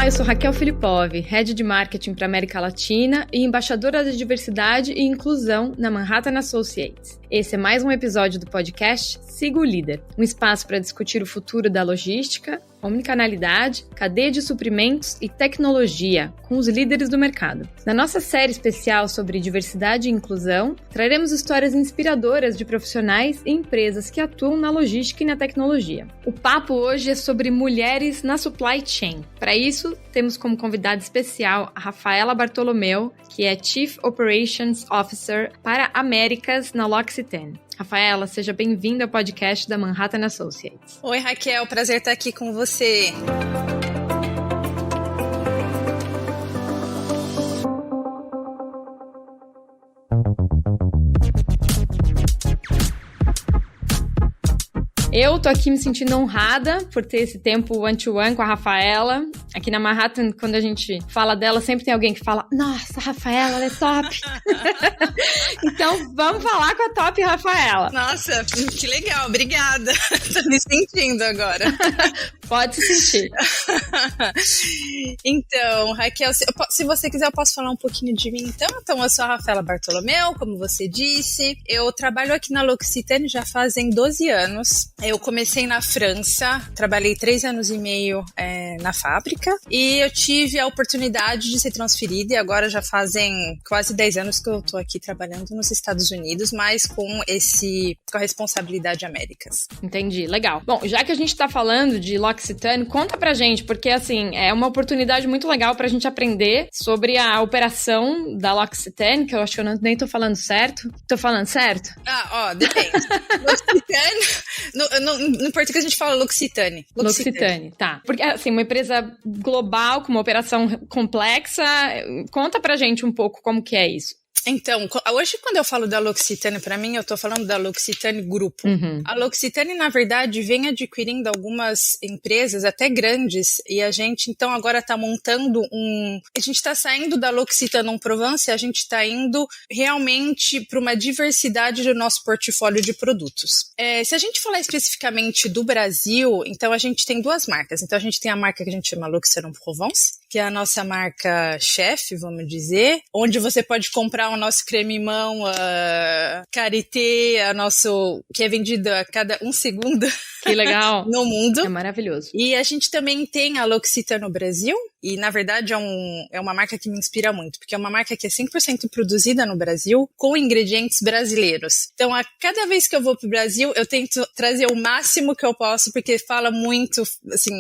eu sou Raquel Filipov, Head de Marketing para América Latina e embaixadora da diversidade e inclusão na Manhattan Associates. Esse é mais um episódio do podcast Siga o Líder, um espaço para discutir o futuro da logística, omnicanalidade, cadeia de suprimentos e tecnologia com os líderes do mercado. Na nossa série especial sobre diversidade e inclusão, traremos histórias inspiradoras de profissionais e empresas que atuam na logística e na tecnologia. O papo hoje é sobre mulheres na supply chain. Para isso, temos como convidada especial a Rafaela Bartolomeu, que é Chief Operations Officer para Américas na L'Occitane. Rafaela, seja bem-vinda ao podcast da Manhattan Associates. Oi, Raquel, prazer estar aqui com você. Eu tô aqui me sentindo honrada por ter esse tempo one-to-one com a Rafaela. Aqui na Manhattan, quando a gente fala dela, sempre tem alguém que fala: nossa, a Rafaela, ela é top. Então, vamos falar com a top Rafaela. Nossa, que legal, obrigada. Tô me sentindo agora. Pode se sentir. Então, Raquel, se você quiser, eu posso falar um pouquinho de mim, então? Então, eu sou a Rafaela Bartolomeu, como você disse. Eu trabalho aqui na L'Occitane já fazem 12 anos. Eu comecei na França, trabalhei 3 anos e meio na fábrica e eu tive a oportunidade de ser transferida e agora já fazem quase 10 anos que eu tô aqui trabalhando nos Estados Unidos, mas com a responsabilidade Américas. Entendi, legal. Bom, já que a gente tá falando de L'Occitane, conta pra gente, porque assim, é uma oportunidade muito legal pra gente aprender sobre a operação da L'Occitane, que eu acho que eu nem tô falando certo. Tô falando certo? Depende. L'Occitane, no português a gente fala L'Occitane. L'Occitane, tá. Porque, assim, uma empresa global, com uma operação complexa, conta pra gente um pouco como que é isso. Então, hoje quando eu falo da L'Occitane, para mim, eu tô falando da L'Occitane Grupo. Uhum. A L'Occitane, na verdade, vem adquirindo algumas empresas, até grandes, e a gente, então, agora tá montando A gente tá saindo da L'Occitane Provence, a gente tá indo realmente para uma diversidade do nosso portfólio de produtos. Se a gente falar especificamente do Brasil, então a gente tem 2 marcas. Então, a gente tem a marca que a gente chama L'Occitane Provence, que é a nossa marca chefe, vamos dizer, onde você pode comprar o nosso creme-mão, Karité, que é vendido a cada 1 segundo. Que legal. No mundo. É maravilhoso. E a gente também tem a L'Occitane no Brasil, e na verdade é uma marca que me inspira muito, porque é uma marca que é 100% produzida no Brasil, com ingredientes brasileiros. Então, a cada vez que eu vou pro Brasil, eu tento trazer o máximo que eu posso, porque fala muito, assim,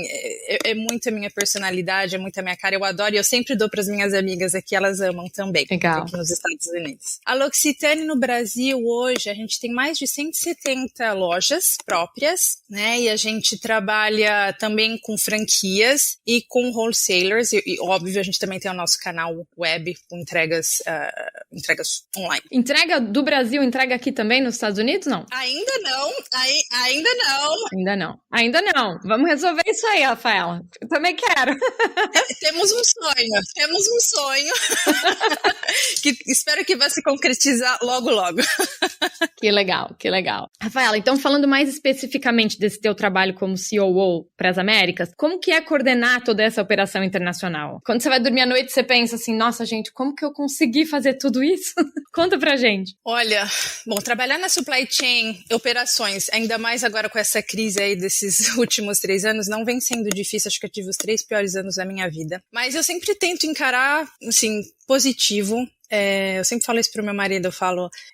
é muito a minha personalidade, é muito a minha cara, eu adoro, e eu sempre dou pras minhas amigas aqui, elas amam também. Legal. Aqui nos Estados Unidos. A L'Occitane no Brasil, hoje, a gente tem mais de 170 lojas próprias, né, e a gente trabalha também com franquias e com wholesalers, e óbvio, a gente também tem o nosso canal web com entregas online. Entrega do Brasil, entrega aqui também nos Estados Unidos, não? Ainda não, ainda não. Ainda não. Vamos resolver isso aí, Rafaela. Eu também quero. Temos um sonho que espero que vai se concretizar logo, logo. Que legal. Rafaela, então falando mais especificamente desse teu trabalho como COO para as Américas, como que é coordenar toda essa operação internacional? Quando você vai dormir à noite, você pensa assim, nossa, gente, como que eu consegui fazer tudo isso? Conta pra gente. Olha, bom, trabalhar na supply chain, operações, ainda mais agora com essa crise aí desses últimos 3 anos, não vem sendo difícil, acho que eu tive os 3 piores anos da minha vida. Mas eu sempre tento encarar, assim, positivo. Eu sempre falo isso pro meu marido,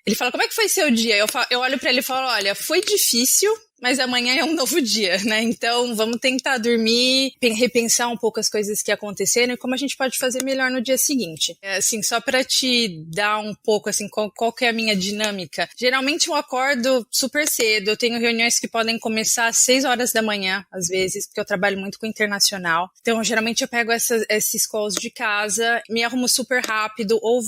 ele fala, como é que foi seu dia? Eu olho pra ele e falo, olha, foi difícil, mas amanhã é um novo dia, né? Então, vamos tentar dormir, repensar um pouco as coisas que aconteceram e como a gente pode fazer melhor no dia seguinte. Assim, só para te dar um pouco, assim, qual que é a minha dinâmica. Geralmente eu acordo super cedo, eu tenho reuniões que podem começar às 6 horas da manhã, às vezes, porque eu trabalho muito com internacional. Então, geralmente eu pego esses calls de casa, me arrumo super rápido, ou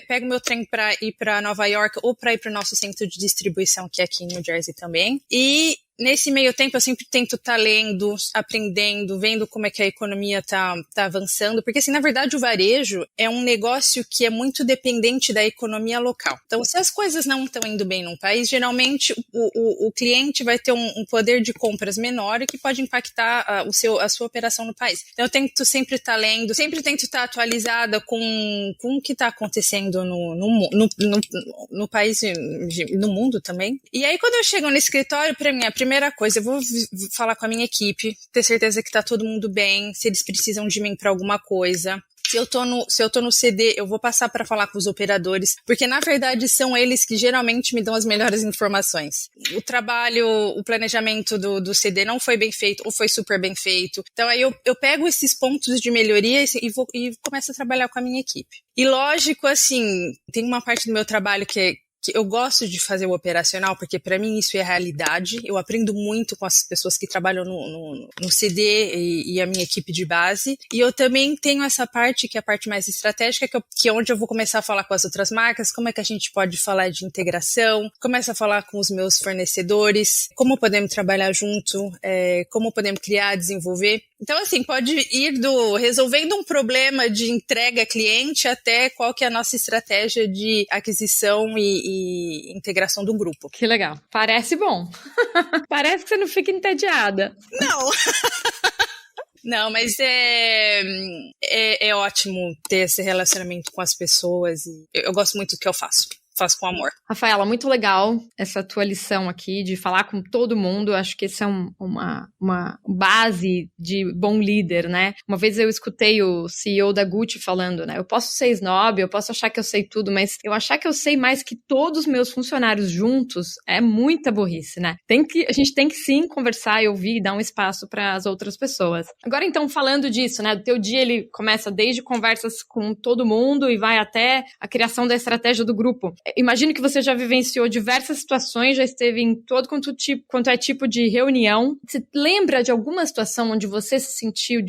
pego meu trem para ir para Nova York ou para ir para o nosso centro de distribuição, que é aqui em New Jersey também. E nesse meio tempo eu sempre tento estar lendo, aprendendo, vendo como é que a economia tá avançando, porque assim, na verdade o varejo é um negócio que é muito dependente da economia local. Então, se as coisas não estão indo bem num país, geralmente o cliente vai ter um poder de compras menor e que pode impactar a sua operação no país. Então, eu tento sempre estar lendo, sempre tento estar atualizada com o que está acontecendo no país e no mundo também. E aí, quando eu chego no escritório, para mim, a primeira coisa, eu vou falar com a minha equipe, ter certeza que está todo mundo bem, se eles precisam de mim para alguma coisa. Se eu tô no CD, eu vou passar para falar com os operadores, porque na verdade são eles que geralmente me dão as melhores informações. O trabalho, o planejamento do CD não foi bem feito ou foi super bem feito. Então aí eu pego esses pontos de melhoria e começo a trabalhar com a minha equipe. E lógico, assim, tem uma parte do meu trabalho que eu gosto de fazer o operacional, porque para mim isso é realidade. Eu aprendo muito com as pessoas que trabalham no CD e a minha equipe de base. E eu também tenho essa parte, que é a parte mais estratégica, que é onde eu vou começar a falar com as outras marcas, como é que a gente pode falar de integração, começo a falar com os meus fornecedores, como podemos trabalhar junto, como podemos criar, desenvolver. Então, assim, pode ir resolvendo um problema de entrega cliente até qual que é a nossa estratégia de aquisição e integração do grupo. Que legal. Parece bom. Parece que você não fica entediada. Não. Não, mas é ótimo ter esse relacionamento com as pessoas e eu gosto muito do que eu faço. Faço com amor. Rafaela, muito legal essa tua lição aqui de falar com todo mundo. Acho que isso é uma base de bom líder, né? Uma vez eu escutei o CEO da Gucci falando, né? Eu posso ser snob, eu posso achar que eu sei tudo, mas eu achar que eu sei mais que todos os meus funcionários juntos é muita burrice, né? A gente tem que sim conversar e ouvir e dar um espaço para as outras pessoas. Agora, então, falando disso, né? O teu dia, ele começa desde conversas com todo mundo e vai até a criação da estratégia do grupo. Imagino que você já vivenciou diversas situações, já esteve em todo quanto é tipo de reunião. Você lembra de alguma situação onde você se sentiu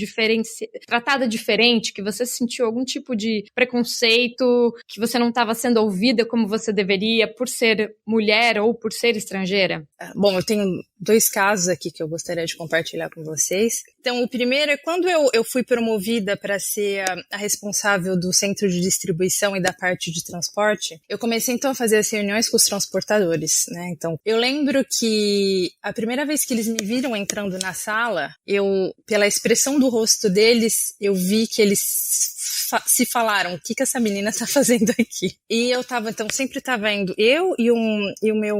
tratada diferente, que você sentiu algum tipo de preconceito, que você não estava sendo ouvida como você deveria por ser mulher ou por ser estrangeira? Bom, eu tenho 2 casos aqui que eu gostaria de compartilhar com vocês. Então, o primeiro é quando eu fui promovida para ser a responsável do centro de distribuição e da parte de transporte, eu comecei então a fazer as reuniões com os transportadores, né? Então, eu lembro que a primeira vez que eles me viram entrando na sala, pela expressão do rosto deles, eu vi que eles se falaram, o que essa menina tá fazendo aqui? E eu sempre tava indo eu e o meu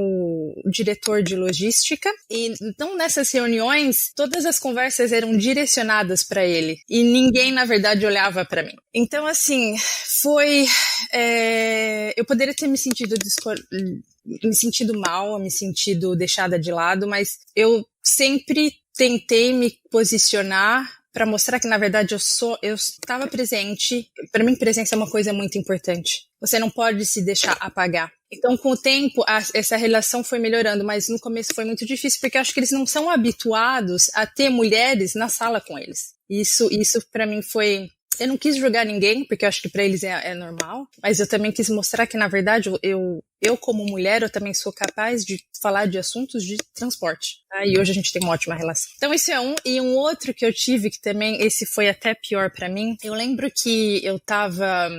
diretor de logística, e então nessas reuniões, todas as conversas eram direcionadas para ele, e ninguém, na verdade, olhava para mim. Então, assim, eu poderia ter me sentido mal, me sentido deixada de lado, mas eu sempre tentei me posicionar para mostrar que, na verdade, eu estava presente. Para mim, presença é uma coisa muito importante. Você não pode se deixar apagar. Então, com o tempo, essa relação foi melhorando, mas no começo foi muito difícil, porque eu acho que eles não são habituados a ter mulheres na sala com eles. Isso para mim foi... Eu não quis julgar ninguém, porque eu acho que para eles é normal, mas eu também quis mostrar que, na verdade, eu como mulher, eu também sou capaz de falar de assuntos de transporte. Tá? E hoje a gente tem uma ótima relação. Então, isso é um. E um outro que eu tive, que também, esse foi até pior para mim, eu lembro que eu estava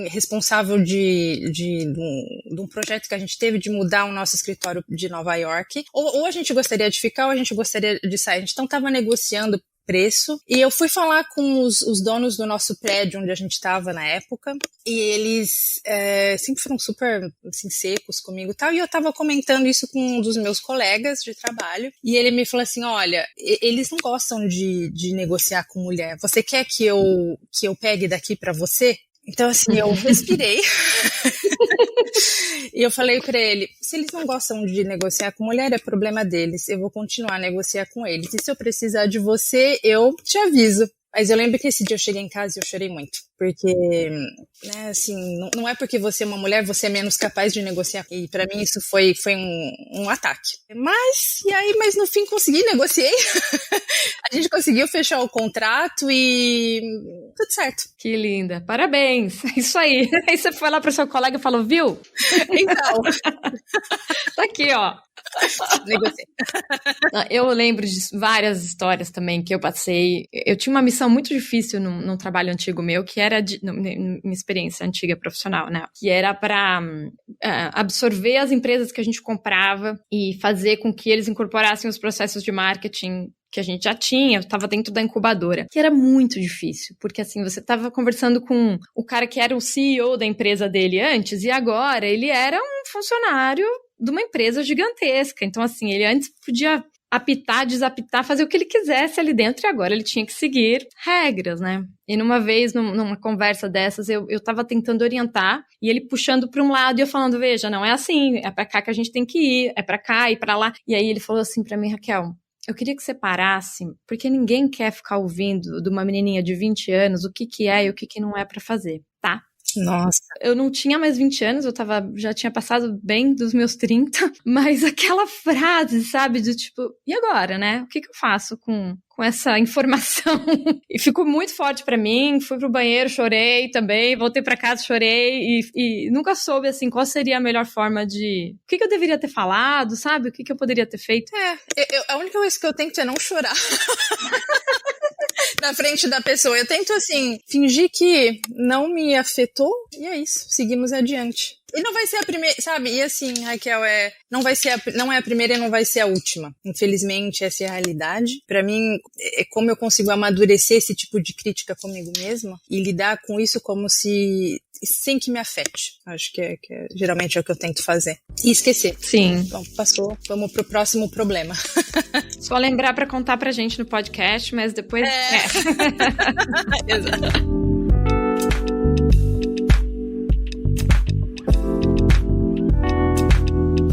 responsável de um projeto que a gente teve de mudar o nosso escritório de Nova York. Ou a gente gostaria de ficar, ou a gente gostaria de sair. A gente então estava negociando preço, e eu fui falar com os donos do nosso prédio onde a gente estava na época, e eles sempre foram super assim, secos comigo e tal, e eu estava comentando isso com um dos meus colegas de trabalho, e ele me falou assim, olha, eles não gostam de negociar com mulher, você quer que eu pegue daqui para você? Então, assim, eu respirei e eu falei pra ele, se eles não gostam de negociar com mulher, é problema deles, eu vou continuar a negociar com eles. E se eu precisar de você, eu te aviso. Mas eu lembro que esse dia eu cheguei em casa e eu chorei muito. porque, né, assim, não é porque você é uma mulher, você é menos capaz de negociar. E pra mim isso foi um ataque. Mas no fim consegui, negociei. A gente conseguiu fechar o contrato e tudo certo. Que linda. Parabéns. Isso aí. Aí você foi lá pro seu colega e falou, viu? Então. Tá aqui, ó. Negociei. Eu lembro de várias histórias também que eu passei. Eu tinha uma missão muito difícil num trabalho antigo meu, que era minha experiência antiga profissional, né? Que era para absorver as empresas que a gente comprava e fazer com que eles incorporassem os processos de marketing que a gente já tinha, estava dentro da incubadora, que era muito difícil, porque assim, você estava conversando com o cara que era o CEO da empresa dele antes, e agora ele era um funcionário de uma empresa gigantesca, então assim, ele antes podia apitar, desapitar, fazer o que ele quisesse ali dentro, e agora ele tinha que seguir regras, né? E numa vez, numa conversa dessas, eu tava tentando orientar, e ele puxando para um lado, e eu falando, veja, não é assim, é para cá que a gente tem que ir, é para cá e para lá, e aí ele falou assim para mim, Raquel, eu queria que você parasse, porque ninguém quer ficar ouvindo de uma menininha de 20 anos o que é e o que não é pra fazer, tá? Nossa. Eu não tinha mais 20 anos, já tinha passado bem dos meus 30, mas aquela frase, sabe, de tipo, e agora, né? O que eu faço com essa informação? E ficou muito forte pra mim, fui pro banheiro, chorei também, voltei pra casa, chorei e nunca soube, assim, qual seria a melhor forma de... O que eu deveria ter falado, sabe? O que eu poderia ter feito? A única coisa que eu tento é não chorar. Na frente da pessoa. Eu tento, assim, fingir que não me afetou e é isso. Seguimos adiante. E não vai ser a primeira, sabe? E assim, Raquel, não é a primeira e não vai ser a última. Infelizmente, essa é a realidade. Pra mim, é como eu consigo amadurecer esse tipo de crítica comigo mesma e lidar com isso como se... sem que me afete. Acho que geralmente é o que eu tento fazer. E esquecer. Sim. Então, passou. Vamos pro próximo problema. Só lembrar pra contar pra gente no podcast, mas depois... Exato.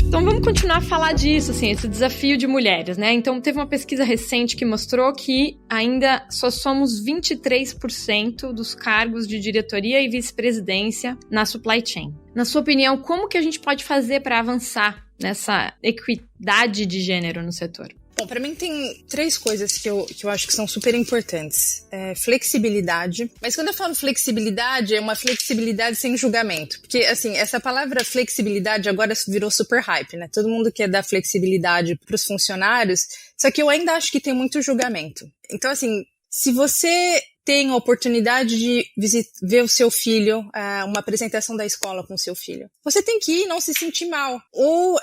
Então vamos continuar a falar disso, assim, esse desafio de mulheres, né? Então teve uma pesquisa recente que mostrou que ainda só somos 23% dos cargos de diretoria e vice-presidência na supply chain. Na sua opinião, como que a gente pode fazer para avançar nessa equidade de gênero no setor? Bom, para mim tem 3 coisas que eu acho que são super importantes. Flexibilidade. Mas quando eu falo flexibilidade, é uma flexibilidade sem julgamento. Porque, assim, essa palavra flexibilidade agora virou super hype, né? Todo mundo quer dar flexibilidade para os funcionários, só que eu ainda acho que tem muito julgamento. Então, assim, se você tem a oportunidade de ver o seu filho, uma apresentação da escola com o seu filho, você tem que ir e não se sentir mal. Ou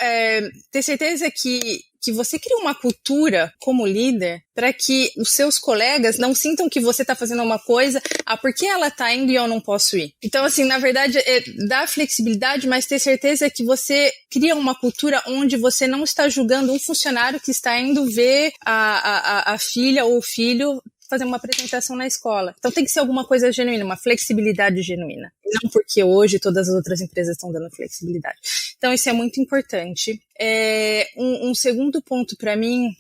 ter certeza que você cria uma cultura como líder para que os seus colegas não sintam que você está fazendo uma coisa, por que ela está indo e eu não posso ir? Então, assim, na verdade, dar flexibilidade, mas ter certeza que você cria uma cultura onde você não está julgando um funcionário que está indo ver a filha ou o filho fazer uma apresentação na escola. Então tem que ser alguma coisa genuína, uma flexibilidade genuína. Não porque hoje todas as outras empresas estão dando flexibilidade. Então isso é muito importante. Um segundo ponto para mim,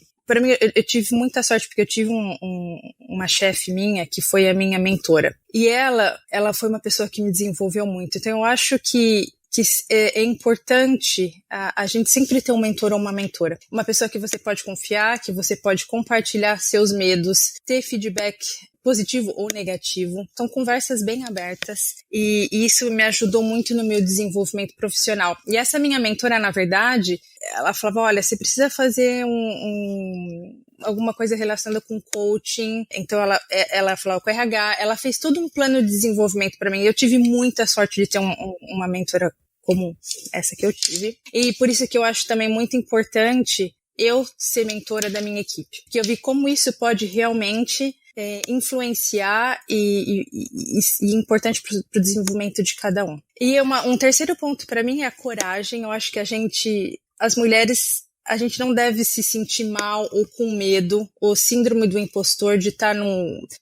eu tive muita sorte, porque eu tive uma chefe minha que foi a minha mentora. E ela foi uma pessoa que me desenvolveu muito. Então eu acho que é importante a gente sempre ter um mentor ou uma mentora. Uma pessoa que você pode confiar, que você pode compartilhar seus medos, ter feedback positivo ou negativo. Então, conversas bem abertas. E isso me ajudou muito no meu desenvolvimento profissional. E essa minha mentora, na verdade, ela falava, olha, você precisa fazer alguma coisa relacionada com coaching. Então, ela falava com RH. Ela fez todo um plano de desenvolvimento para mim. Eu tive muita sorte de ter uma mentora como essa que eu tive. E por isso que eu acho também muito importante eu ser mentora da minha equipe. Porque eu vi como isso pode realmente influenciar e importante para o desenvolvimento de cada um. E um terceiro ponto para mim é a coragem. Eu acho que as mulheres, a gente não deve se sentir mal ou com medo, ou síndrome do impostor de estar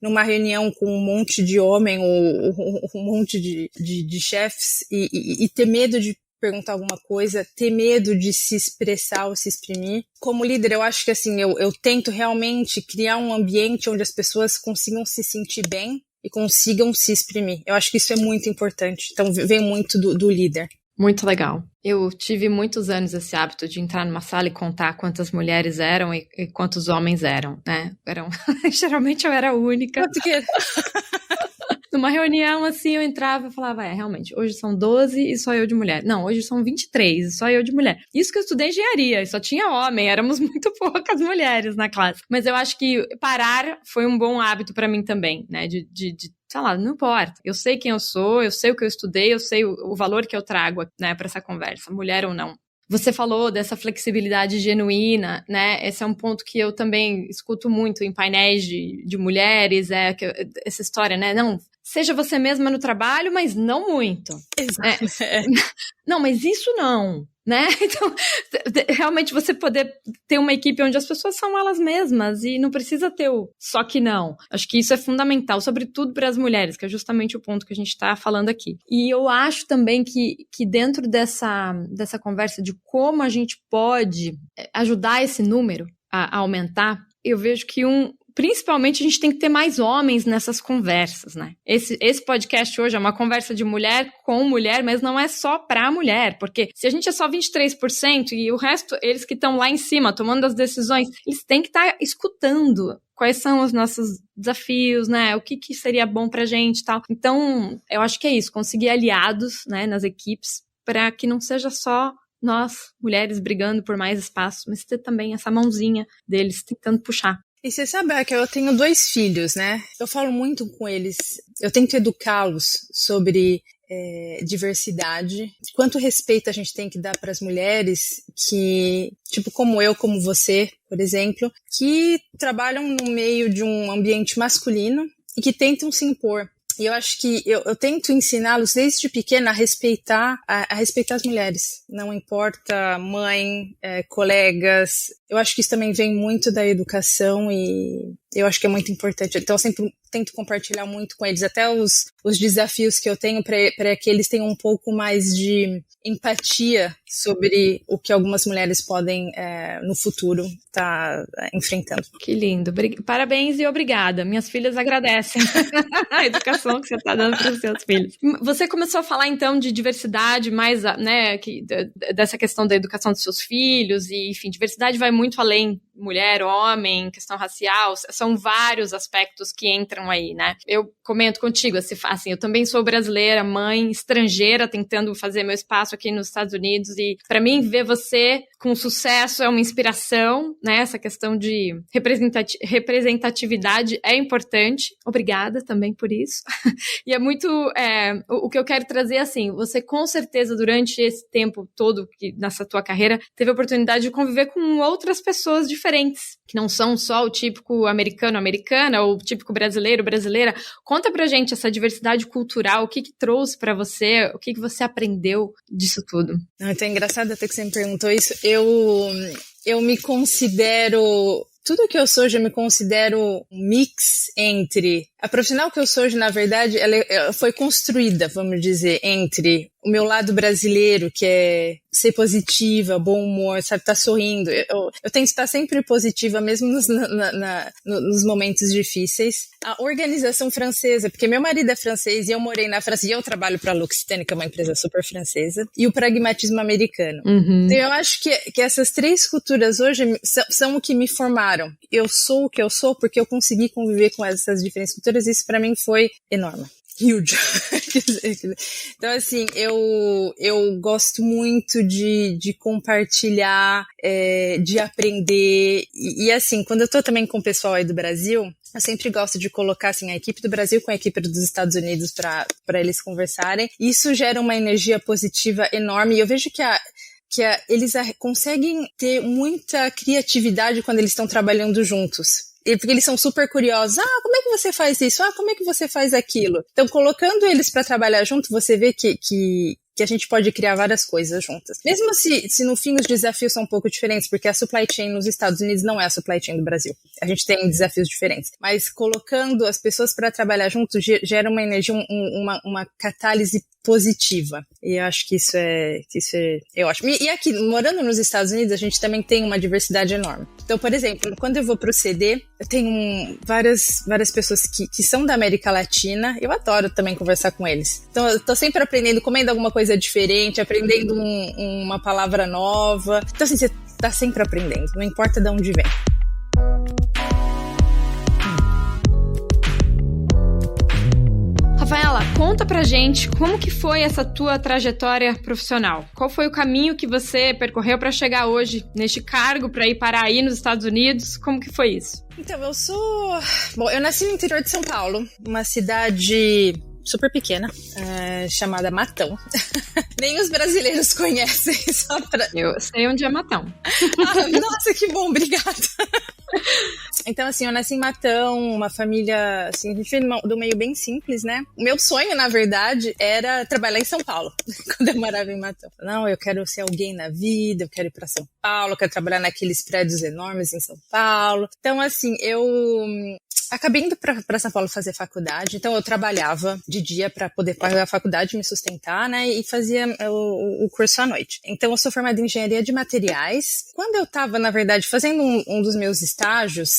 numa reunião com um monte de homem ou um monte de chefes e ter medo de perguntar alguma coisa, ter medo de se expressar ou se exprimir. Como líder, eu acho que assim, eu tento realmente criar um ambiente onde as pessoas consigam se sentir bem e consigam se exprimir. Eu acho que isso é muito importante. Então, vem muito do líder. Muito legal. Eu tive muitos anos esse hábito de entrar numa sala e contar quantas mulheres eram e quantos homens eram, né? Geralmente eu era a única. Numa reunião, assim, eu entrava e falava, realmente, hoje são 12 e só eu de mulher. Não, hoje são 23 e só eu de mulher. Isso que eu estudei engenharia, e só tinha homem, éramos muito poucas mulheres na classe. Mas eu acho que parar foi um bom hábito pra mim também, né? Sei lá, não importa. Eu sei quem eu sou, eu sei o que eu estudei, eu sei o valor que eu trago, né, pra essa conversa, mulher ou não. Você falou dessa flexibilidade genuína, né? Esse é um ponto que eu também escuto muito em painéis de mulheres, essa história, né? Não, seja você mesma no trabalho, mas não muito. Exato. Não, mas isso não, né? Então, realmente você poder ter uma equipe onde as pessoas são elas mesmas e não precisa ter o só que não. Acho que isso é fundamental, sobretudo para as mulheres, que é justamente o ponto que a gente está falando aqui. E eu acho também que dentro dessa conversa de como a gente pode ajudar esse número a aumentar, eu vejo que principalmente a gente tem que ter mais homens nessas conversas, né? Esse podcast hoje é uma conversa de mulher com mulher, mas não é só pra mulher, porque se a gente é só 23% e o resto, eles que estão lá em cima tomando as decisões, eles têm que estar escutando quais são os nossos desafios, né? O que seria bom pra gente e tal. Então, eu acho que é isso, conseguir aliados, né, nas equipes, para que não seja só nós, mulheres, brigando por mais espaço, mas ter também essa mãozinha deles tentando puxar. E você sabe que eu tenho 2 filhos, né? Eu falo muito com eles, eu tento educá-los sobre diversidade, quanto respeito a gente tem que dar para as mulheres que, tipo como eu, como você, por exemplo, que trabalham no meio de um ambiente masculino e que tentam se impor. E eu acho que eu tento ensiná-los desde pequena a respeitar as mulheres. Não importa mãe, colegas. Eu acho que isso também vem muito da educação e eu acho que é muito importante. Então eu sempre tento compartilhar muito com eles, até os desafios que eu tenho para que eles tenham um pouco mais de empatia sobre o que algumas mulheres podem no futuro estar enfrentando. Que lindo. Parabéns e obrigada. Minhas filhas agradecem a educação que você está dando para os seus filhos. Você começou a falar então de diversidade, mais, né, dessa questão da educação dos seus filhos e, enfim, diversidade vai muito além mulher, homem, questão racial, são vários aspectos que entram aí, né? Eu comento contigo, assim, eu também sou brasileira, mãe, estrangeira, tentando fazer meu espaço aqui nos Estados Unidos e para mim ver você com sucesso é uma inspiração, né? Essa questão de representatividade é importante. Obrigada também por isso. E é muito, o que eu quero trazer, assim, você com certeza durante esse tempo todo nessa tua carreira teve a oportunidade de conviver com outras pessoas diferentes, que não são só o típico americano-americana ou o típico brasileiro-brasileira. Conta pra gente essa diversidade cultural, o que trouxe pra você, o que você aprendeu disso tudo. Então é engraçado até que você me perguntou isso. Eu me considero... Tudo que eu sou hoje, eu me considero um mix entre... A profissional que eu sou hoje, na verdade, ela foi construída, vamos dizer, entre o meu lado brasileiro, que é ser positiva, bom humor, sabe, estar sorrindo. Eu tento estar sempre positiva, mesmo nos momentos difíceis. A organização francesa, porque meu marido é francês e eu morei na França e eu trabalho para a L'Occitane, que é uma empresa super francesa, e o pragmatismo americano. Uhum. Então eu acho que essas 3 culturas hoje são o que me formaram. Eu sou o que eu sou porque eu consegui conviver com essas diferentes culturas e isso para mim foi enorme. Huge. Então, assim, eu gosto muito de compartilhar, de aprender. E, assim, quando eu tô também com o pessoal aí do Brasil, eu sempre gosto de colocar, assim, a equipe do Brasil com a equipe dos Estados Unidos para eles conversarem. Isso gera uma energia positiva enorme. E eu vejo que eles conseguem ter muita criatividade quando eles estão trabalhando juntos. Porque eles são super curiosos. Como é que você faz isso? Como é que você faz aquilo? Então, colocando eles para trabalhar junto, você vê que a gente pode criar várias coisas juntas. Mesmo se no fim os desafios são um pouco diferentes, porque a supply chain nos Estados Unidos não é a supply chain do Brasil. A gente tem desafios diferentes. Mas colocando as pessoas para trabalhar juntos gera uma energia, uma catálise positiva. E eu acho que isso é ótimo. E aqui, morando nos Estados Unidos, a gente também tem uma diversidade enorme. Então, por exemplo, quando eu vou pro CD, eu tenho várias pessoas que são da América Latina. Eu adoro também conversar com eles. Então, eu tô sempre aprendendo, comendo alguma coisa diferente, aprendendo uma palavra nova. Então, assim, você tá sempre aprendendo, não importa de onde vem. Rafaela, conta pra gente como que foi essa tua trajetória profissional. Qual foi o caminho que você percorreu pra chegar hoje neste cargo, pra ir parar aí nos Estados Unidos? Como que foi isso? Então, eu nasci no interior de São Paulo, uma cidade super pequena, chamada Matão. Nem os brasileiros conhecem, só pra... Eu sei onde é Matão. Nossa, que bom, obrigada. Então, assim, eu nasci em Matão, uma família, assim, a gente veio do meio bem simples, né? O meu sonho, na verdade, era trabalhar em São Paulo, quando eu morava em Matão. Não, eu quero ser alguém na vida, eu quero ir pra São Paulo, eu quero trabalhar naqueles prédios enormes em São Paulo. Então, assim, eu acabei indo pra São Paulo fazer faculdade, então eu trabalhava de dia pra poder pagar a faculdade, me sustentar, né, e fazia o curso à noite. Então eu sou formada em engenharia de materiais. Quando eu tava, na verdade, fazendo um dos meus estágios,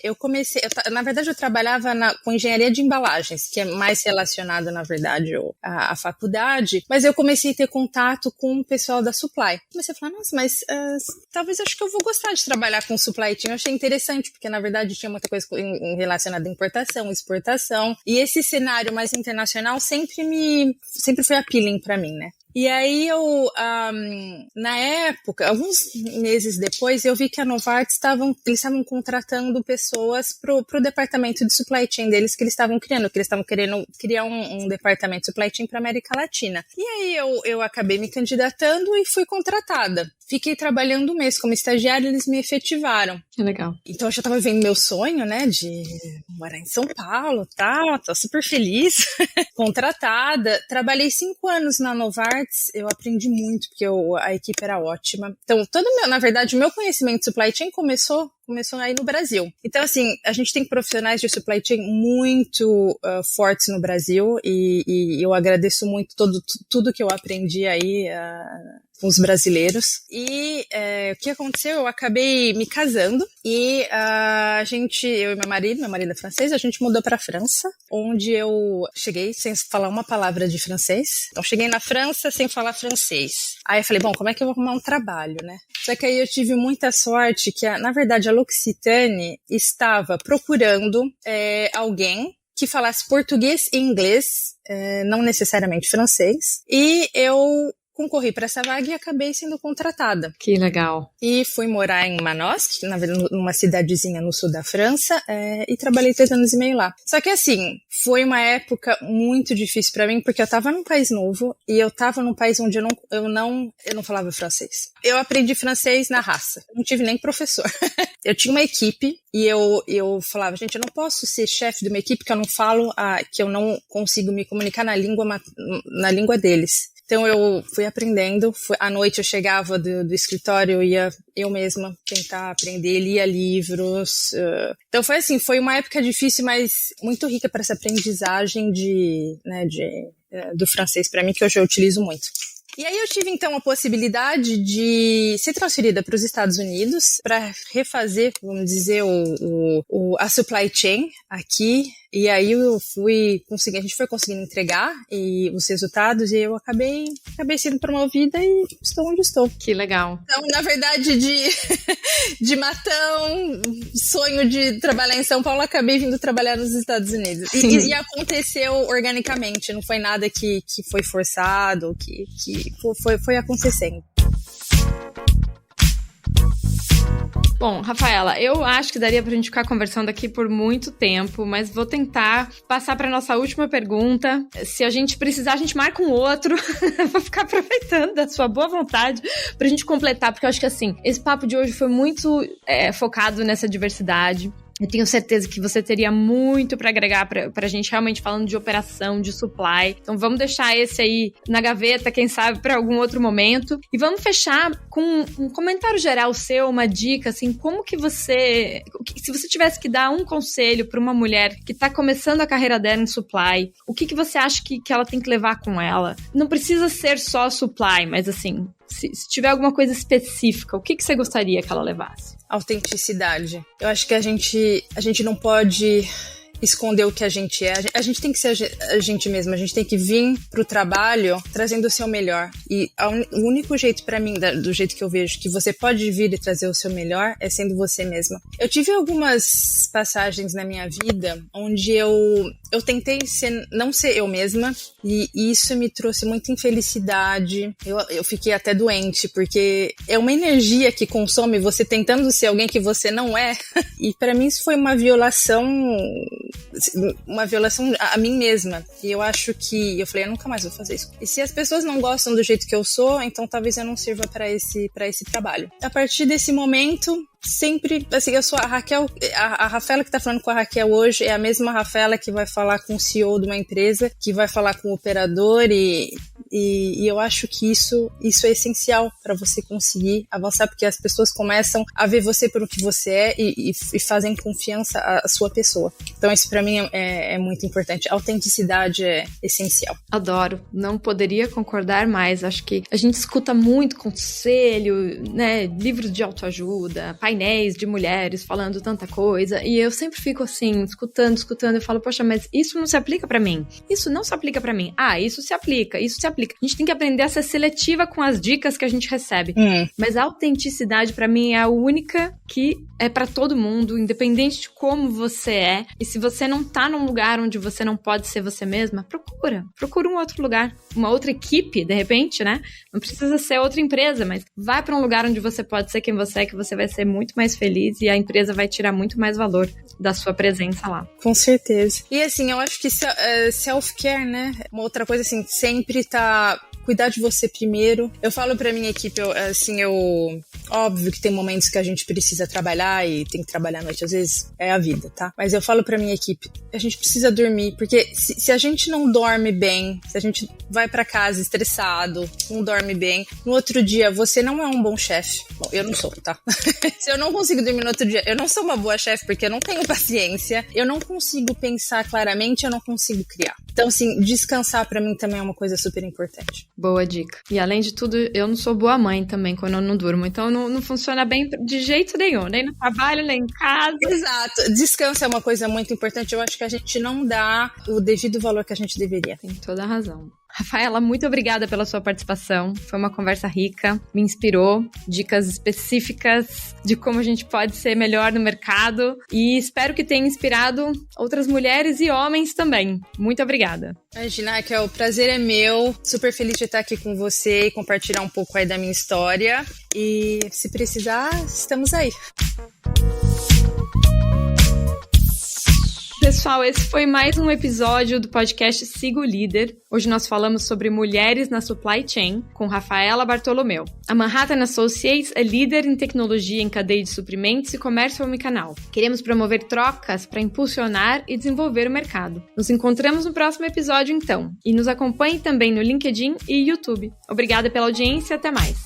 eu comecei, na verdade eu trabalhava com engenharia de embalagens, que é mais relacionado, na verdade, à faculdade, mas eu comecei a ter contato com o pessoal da supply. Comecei a falar, nossa, mas talvez acho que eu vou gostar de trabalhar com supply chain. Eu achei interessante, porque na verdade tinha muita coisa relacionada à importação, exportação, e esse cenário mais internacional sempre foi appealing pra mim, né? E aí na época, alguns meses depois, eu vi que a Novartis eles estavam contratando pessoas pro departamento de supply chain deles que eles estavam criando, que eles estavam querendo criar um departamento de supply chain para América Latina. E aí eu acabei me candidatando e fui contratada. Fiquei trabalhando um mês como estagiária e eles me efetivaram. Que legal. Então eu já tava vivendo meu sonho, né, de morar em São Paulo, tal, tô super feliz. Contratada. Trabalhei 5 anos na Novartis, eu aprendi muito, porque a equipe era ótima. Então, na verdade, o meu conhecimento de supply chain começou aí no Brasil. Então, assim, a gente tem profissionais de supply chain muito fortes no Brasil e eu agradeço muito tudo que eu aprendi aí com os brasileiros. E o que aconteceu? Eu acabei me casando e eu e meu marido é francês, a gente mudou pra França, onde eu cheguei sem falar uma palavra de francês. Então, cheguei na França sem falar francês. Aí eu falei, bom, como é que eu vou arrumar um trabalho, né? Só que aí eu tive muita sorte que, na verdade, a L'Occitane estava procurando alguém que falasse português e inglês, não necessariamente francês, e eu concorri para essa vaga e acabei sendo contratada. Que legal. E fui morar em Manosque, na verdade, numa cidadezinha no sul da França, e trabalhei 3 anos e meio lá. Só que assim, foi uma época muito difícil para mim, porque eu tava num país novo e eu tava num país onde eu não falava francês. Eu aprendi francês na raça. Eu não tive nem professor. Eu tinha uma equipe e eu falava, gente, eu não posso ser chefe de uma equipe que eu não falo, que eu não consigo me comunicar na língua deles. Então eu fui aprendendo, à noite eu chegava do escritório, eu ia eu mesma tentar aprender, lia livros. Então foi uma época difícil, mas muito rica para essa aprendizagem do francês para mim, que hoje eu utilizo muito. E aí eu tive então a possibilidade de ser transferida para os Estados Unidos para refazer, vamos dizer, a supply chain aqui. E aí a gente foi conseguindo entregar os resultados e eu acabei sendo promovida e estou onde estou. Que legal. Então, na verdade, de Matão, sonho de trabalhar em São Paulo, acabei vindo trabalhar nos Estados Unidos. E aconteceu organicamente, não foi nada que foi forçado, que foi acontecendo. Bom, Rafaela, eu acho que daria pra gente ficar conversando aqui por muito tempo, mas vou tentar passar pra nossa última pergunta. Se a gente precisar, a gente marca um outro. Vou ficar aproveitando da sua boa vontade pra gente completar, porque eu acho que assim, esse papo de hoje foi muito focado nessa diversidade. Eu tenho certeza que você teria muito para agregar pra gente, realmente falando de operação, de supply. Então vamos deixar esse aí na gaveta, quem sabe, para algum outro momento. E vamos fechar com um comentário geral seu, uma dica, assim, como que você... se você tivesse que dar um conselho para uma mulher que tá começando a carreira dela em supply, o que você acha que ela tem que levar com ela? Não precisa ser só supply, mas assim, se tiver alguma coisa específica, o que você gostaria que ela levasse? Autenticidade. Eu acho que a gente não pode esconder o que a gente é. A gente tem que ser a gente mesma. A gente tem que vir pro trabalho trazendo o seu melhor. E o único jeito pra mim, do jeito que eu vejo, que você pode vir e trazer o seu melhor é sendo você mesma. Eu tive algumas passagens na minha vida onde eu tentei não ser eu mesma, e isso me trouxe muita infelicidade. Eu fiquei até doente, porque é uma energia que consome você tentando ser alguém que você não é. E pra mim isso foi uma violação a mim mesma. E eu acho que eu falei, eu nunca mais vou fazer isso. E se as pessoas não gostam do jeito que eu sou, então talvez eu não sirva para esse trabalho. A partir desse momento, sempre, assim, eu sou a Raquel, a Rafaela que tá falando com a Raquel hoje é a mesma Rafaela que vai falar com o CEO de uma empresa, que vai falar com o operador, e eu acho que isso é essencial para você conseguir avançar, porque as pessoas começam a ver você por o que você é e fazem confiança à sua pessoa. Então isso para mim é muito importante. A autenticidade é essencial. Adoro, não poderia concordar mais. Acho que a gente escuta muito conselho, né, livros de autoajuda, painéis de mulheres falando tanta coisa, e eu sempre fico assim, escutando, eu falo, poxa, mas isso não se aplica pra mim, isso não se aplica pra mim, isso se aplica. A gente tem que aprender a ser seletiva com as dicas que a gente recebe, mas a autenticidade pra mim é a única que é pra todo mundo, independente de como você é, e se você não tá num lugar onde você não pode ser você mesma, procura um outro lugar, uma outra equipe, de repente, né, não precisa ser outra empresa, mas vai pra um lugar onde você pode ser quem você é, que você vai ser muito mais feliz e a empresa vai tirar muito mais valor da sua presença lá. Com certeza. E assim, eu acho que self-care, né? Uma outra coisa assim, sempre tá cuidar de você primeiro. Eu falo pra minha equipe, óbvio que tem momentos que a gente precisa trabalhar e tem que trabalhar à noite, às vezes é a vida, tá? Mas eu falo pra minha equipe, a gente precisa dormir, porque se a gente não dorme bem, se a gente vai pra casa estressado, não dorme bem, no outro dia você não é um bom chefe. Bom, eu não sou, tá? Se eu não consigo dormir no outro dia, eu não sou uma boa chefe porque eu não tenho paciência, eu não consigo pensar claramente, eu não consigo criar. Então, assim, descansar pra mim também é uma coisa super importante. Boa dica. E além de tudo, eu não sou boa mãe também quando eu não durmo, então não funciona bem de jeito nenhum, nem no trabalho, nem em casa. Exato. Descanso é uma coisa muito importante, eu acho que a gente não dá o devido valor que a gente deveria. Tem toda a razão. Rafaela, muito obrigada pela sua participação. Foi uma conversa rica, me inspirou, dicas específicas de como a gente pode ser melhor no mercado e espero que tenha inspirado outras mulheres e homens também. Muito obrigada. Imagina, Raquel, o prazer é meu. Super feliz de estar aqui com você e compartilhar um pouco aí da minha história. E se precisar, estamos aí. Pessoal, esse foi mais um episódio do podcast Siga o Líder. Hoje nós falamos sobre mulheres na supply chain com Rafaela Bartolomeu. A Manhattan Associates é líder em tecnologia em cadeia de suprimentos e comércio omnicanal. Queremos promover trocas para impulsionar e desenvolver o mercado. Nos encontramos no próximo episódio, então. E nos acompanhe também no LinkedIn e YouTube. Obrigada pela audiência e até mais.